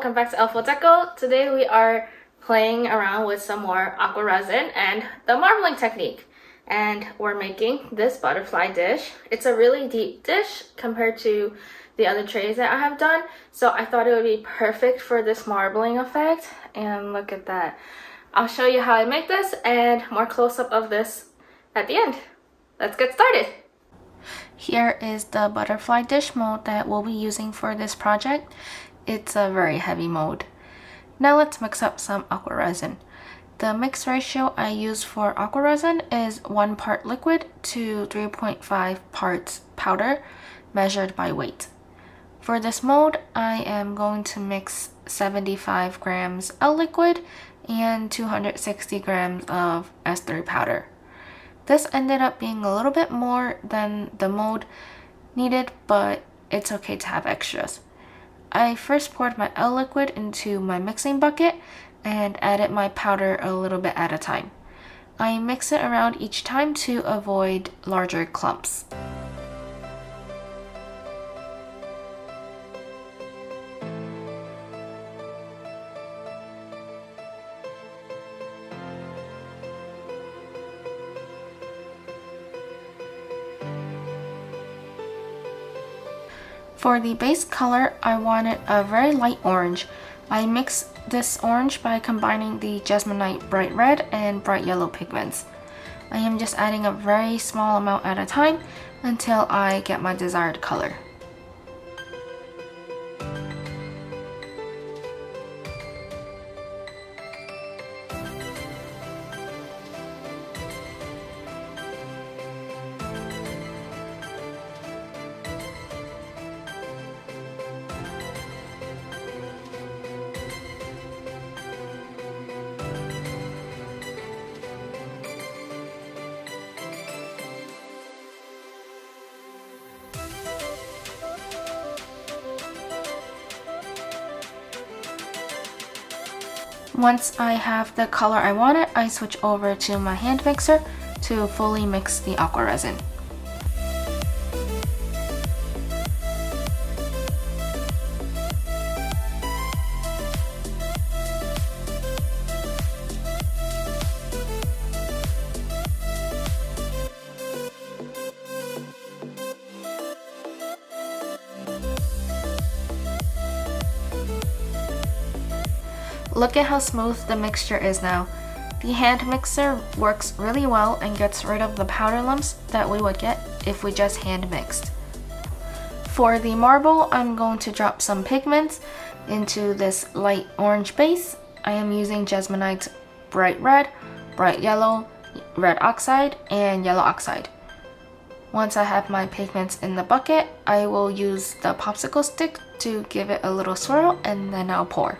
welcome back to Elfo Deco. Today we are playing around with some more aqua resin and the marbling technique. And we're making this butterfly dish. It's a really deep dish compared to the other trays that I have done. So I thought it would be perfect for this marbling effect. And look at that. I'll show you how I make this and more close-up of this at the end. Let's get started. Here is the butterfly dish mold that we'll be using for this project. It's a very heavy mold. Now let's mix up some aqua resin. The mix ratio I use for aqua resin is 1 part liquid to 3.5 parts powder, measured by weight. For this mold, I am going to mix 75 grams of liquid and 260 grams of S3 powder. This ended up being a little bit more than the mold needed, but it's okay to have extras. I first poured my L liquid into my mixing bucket and added my powder a little bit at a time. I mix it around each time to avoid larger clumps. For the base color, I wanted a very light orange. I mixed this orange by combining the Jasmonite bright red and bright yellow pigments. I am just adding a very small amount at a time until I get my desired color. Once I have the color I wanted, I switch over to my hand mixer to fully mix the aqua resin. Look at how smooth the mixture is now. The hand mixer works really well and gets rid of the powder lumps that we would get if we just hand mixed. For the marble, I'm going to drop some pigments into this light orange base. I am using Jasmonite bright red, bright yellow, red oxide, and yellow oxide. Once I have my pigments in the bucket, I will use the popsicle stick to give it a little swirl, and then I'll pour.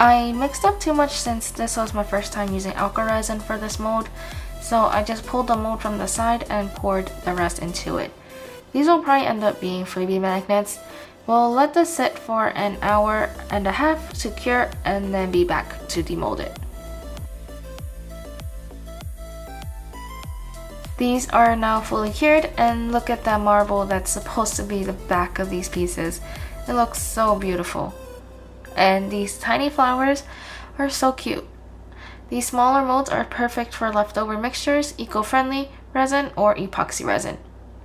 I mixed up too much since this was my first time using aqua resin for this mold, so I just pulled the mold from the side and poured the rest into it. These will probably end up being freebie magnets. We'll let this sit for an hour and a half to cure and then be back to demold it. These are now fully cured, and look at that marble that's supposed to be the back of these pieces. It looks so beautiful. And these tiny flowers are so cute. These smaller molds are perfect for leftover mixtures, eco-friendly resin, or epoxy resin.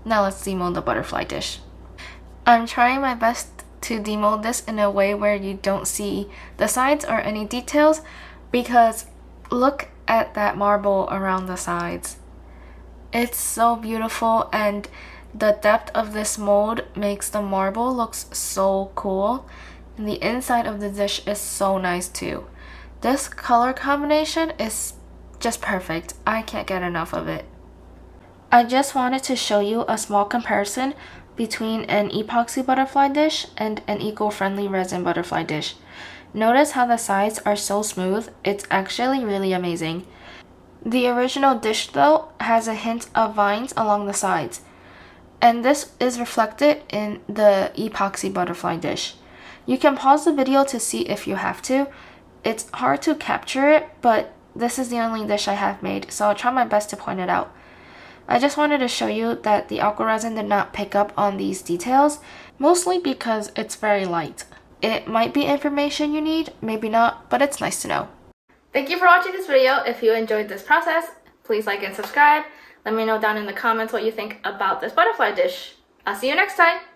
Now let's demold the butterfly dish. I'm trying my best to demold this in a way where you don't see the sides or any details, because look at that marble around the sides. It's so beautiful, and the depth of this mold makes the marble looks so cool, and the inside of the dish is so nice too. This color combination is just perfect. I can't get enough of it. I just wanted to show you a small comparison between an epoxy butterfly dish and an eco-friendly resin butterfly dish. Notice how the sides are so smooth. It's actually really amazing. The original dish though has a hint of vines along the sides, and this is reflected in the epoxy butterfly dish. You can pause the video to see if you have to. It's hard to capture it, but this is the only dish I have made, so I'll try my best to point it out. I just wanted to show you that the aqua resin did not pick up on these details, mostly because it's very light. It might be information you need, maybe not, but it's nice to know. Thank you for watching this video. If you enjoyed this process, please like and subscribe. Let me know down in the comments what you think about this butterfly dish. I'll see you next time.